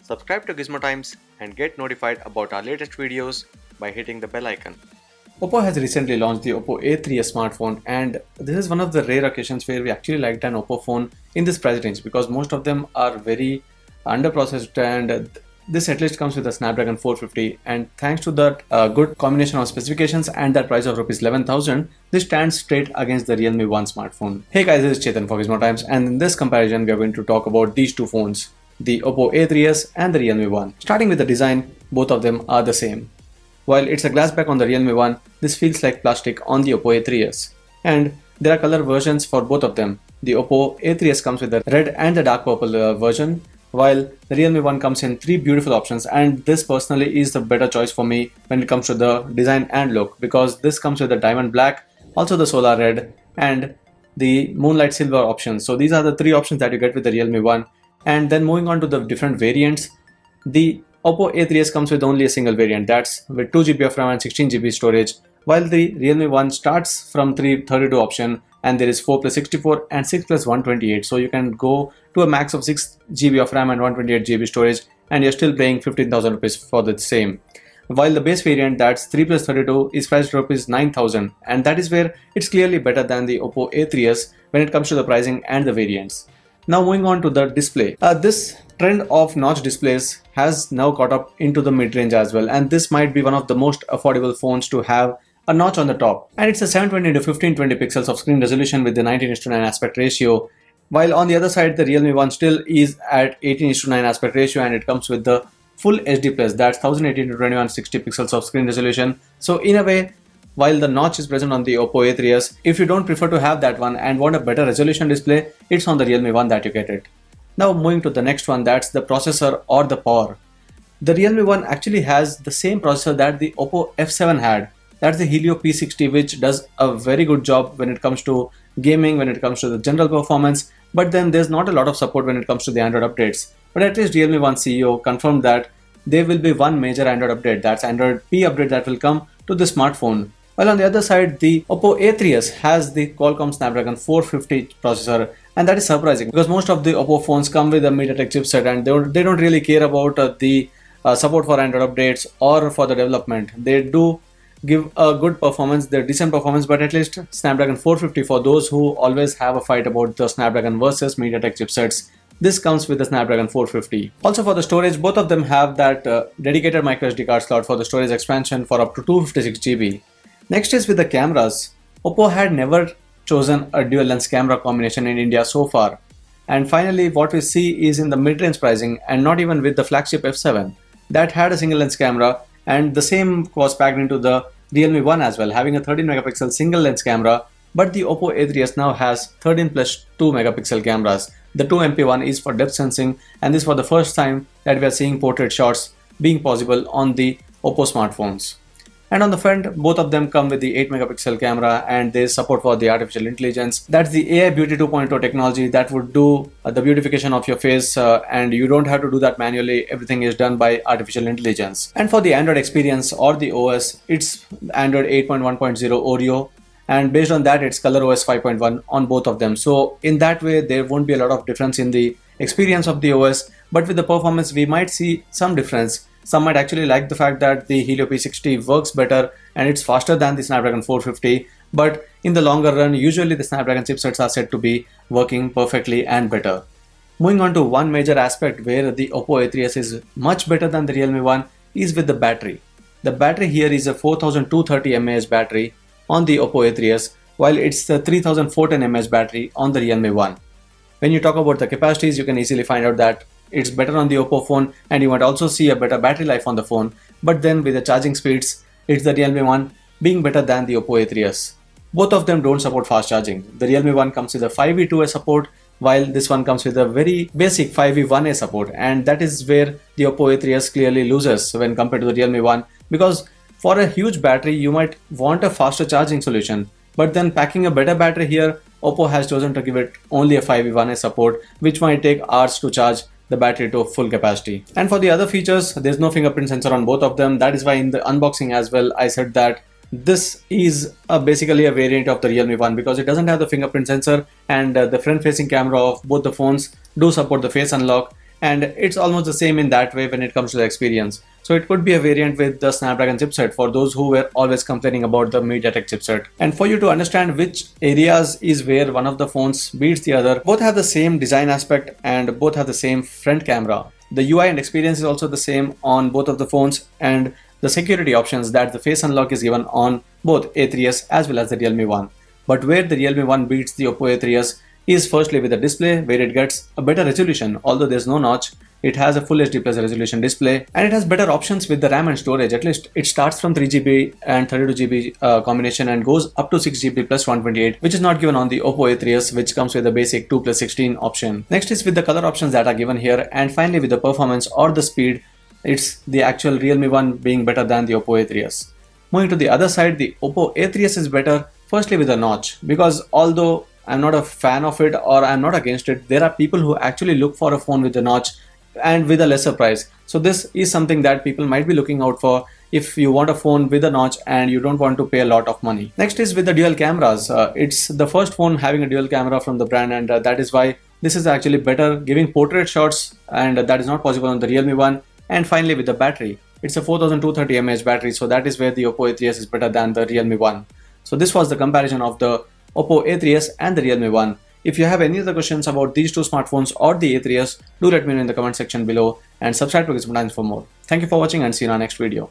Subscribe to Gizmo Times and get notified about our latest videos by hitting the bell icon. OPPO has recently launched the OPPO A3s smartphone, and this is one of the rare occasions where we actually liked an OPPO phone in this price range because most of them are very underprocessed, and this at least comes with a Snapdragon 450, and thanks to that good combination of specifications and that price of Rs 11,000, this stands straight against the Realme 1 smartphone. Hey guys, this is Chetan for Gizmo Times, and in this comparison we are going to talk about these two phones, the OPPO A3s and the Realme 1. Starting with the design, both of them are the same. While it's a glass back on the Realme 1, this feels like plastic on the OPPO A3s. And there are color versions for both of them. The OPPO A3s comes with the red and the dark purple version, while the Realme 1 comes in three beautiful options, and this personally is the better choice for me when it comes to the design and look, because this comes with the diamond black, also the solar red, and the moonlight silver options. So these are the three options that you get with the Realme 1. And then moving on to the different variants, the OPPO A3s comes with only a single variant, that's with 2GB of RAM and 16GB storage, while the Realme 1 starts from 332 option, and there is 4+64 and 6+128, so you can go to a max of 6GB of RAM and 128GB storage, and you're still paying 15,000 rupees for the same. While the base variant, that's 3+32, is priced rupees 9,000, and that is where it's clearly better than the OPPO A3s when it comes to the pricing and the variants. Now moving on to the display. This trend of notch displays has now caught up into the mid-range as well, and this might be one of the most affordable phones to have a notch on the top. And it's a 720x1520 pixels of screen resolution with the 19:9 aspect ratio, while on the other side the Realme 1 still is at 18:9 aspect ratio, and it comes with the full HD+, that's 1080x2160 pixels of screen resolution. So in a way, while the notch is present on the OPPO A3s, if you don't prefer to have that one and want a better resolution display, it's on the Realme 1 that you get it. Now moving to the next one, that's the processor or the power. The Realme 1 actually has the same processor that the OPPO F7 had. That's the Helio P60, which does a very good job when it comes to gaming, when it comes to the general performance, but then there's not a lot of support when it comes to the Android updates. But at least Realme 1 CEO confirmed that there will be one major Android update, that's Android P update, that will come to the smartphone. While on the other side, the OPPO A3s has the Qualcomm Snapdragon 450 processor, and that is surprising because most of the OPPO phones come with a MediaTek chipset, and they don't really care about the support for Android updates or for the development. They do give a good performance, they're decent performance, but at least Snapdragon 450 for those who always have a fight about the Snapdragon versus MediaTek chipsets. This comes with the Snapdragon 450. Also for the storage, both of them have that dedicated microSD card slot for the storage expansion for up to 256GB. Next is with the cameras. OPPO had never chosen a dual lens camera combination in India so far. And finally, what we see is in the mid-range pricing, and not even with the flagship F7 that had a single lens camera, and the same was packed into the Realme 1 as well, having a 13 megapixel single lens camera, but the OPPO A3s now has 13+2 megapixel cameras. The 2MP one is for depth sensing, and this is for the first time that we are seeing portrait shots being possible on the OPPO smartphones. And on the front, both of them come with the 8 megapixel camera, and there is support for the artificial intelligence. That's the AI Beauty 2.0 technology that would do the beautification of your face, and you don't have to do that manually. Everything is done by artificial intelligence. And for the Android experience or the OS, it's Android 8.1.0 Oreo, and based on that it's ColorOS 5.1 on both of them. So in that way there won't be a lot of difference in the experience of the OS, but with the performance we might see some difference. Some might actually like the fact that the Helio P60 works better and it's faster than the Snapdragon 450, but in the longer run usually the Snapdragon chipsets are said to be working perfectly and better. Moving on to one major aspect where the OPPO A3s is much better than the Realme 1 is with the battery. The battery here is a 4230 mAh battery on the OPPO A3s, while it's the 3410 mAh battery on the Realme 1. When you talk about the capacities, you can easily find out that it's better on the OPPO phone, and you might also see a better battery life on the phone, but then with the charging speeds, it's the Realme 1 being better than the OPPO A3s. Both of them don't support fast charging. The Realme 1 comes with a 5V2A support, while this one comes with a very basic 5V1A support, and that is where the OPPO A3s clearly loses when compared to the Realme 1, because for a huge battery you might want a faster charging solution, but then packing a better battery here, OPPO has chosen to give it only a 5V1A support, which might take hours to charge the battery to full capacity. And for the other features, there's no fingerprint sensor on both of them. That is why in the unboxing as well I said that this is basically a variant of the Realme 1 because it doesn't have the fingerprint sensor, and the front facing camera of both the phones do support the face unlock, and it's almost the same in that way when it comes to the experience. So it could be a variant with the Snapdragon chipset for those who were always complaining about the MediaTek chipset. And for you to understand which areas is where one of the phones beats the other, both have the same design aspect and both have the same front camera. The UI and experience is also the same on both of the phones, and the security options, that the face unlock is given on both A3s as well as the Realme 1. But where the Realme 1 beats the OPPO A3s is firstly with the display, where it gets a better resolution. Although there's no notch, it has a full HD plus resolution display, and it has better options with the RAM and storage. At least it starts from 3GB and 32GB combination and goes up to 6GB plus 128, which is not given on the OPPO A3s, which comes with the basic 2+16 option. Next is with the color options that are given here, and finally with the performance or the speed, it's the actual Realme 1 being better than the OPPO A3s. Moving to the other side, the OPPO A3s is better firstly with the notch, because although I'm not a fan of it or I'm not against it, there are people who actually look for a phone with a notch and with a lesser price. So this is something that people might be looking out for if you want a phone with a notch and you don't want to pay a lot of money. Next is with the dual cameras. It's the first phone having a dual camera from the brand, and that is why this is actually better, giving portrait shots, and that is not possible on the Realme 1. And finally with the battery, it's a 4230 mAh battery, so that is where the OPPO A3s is better than the Realme 1. So this was the comparison of the OPPO A3s and the Realme 1. If you have any other questions about these two smartphones or the A3s, do let me know in the comment section below, and subscribe to Gizmo for more. Thank you for watching and see you in our next video.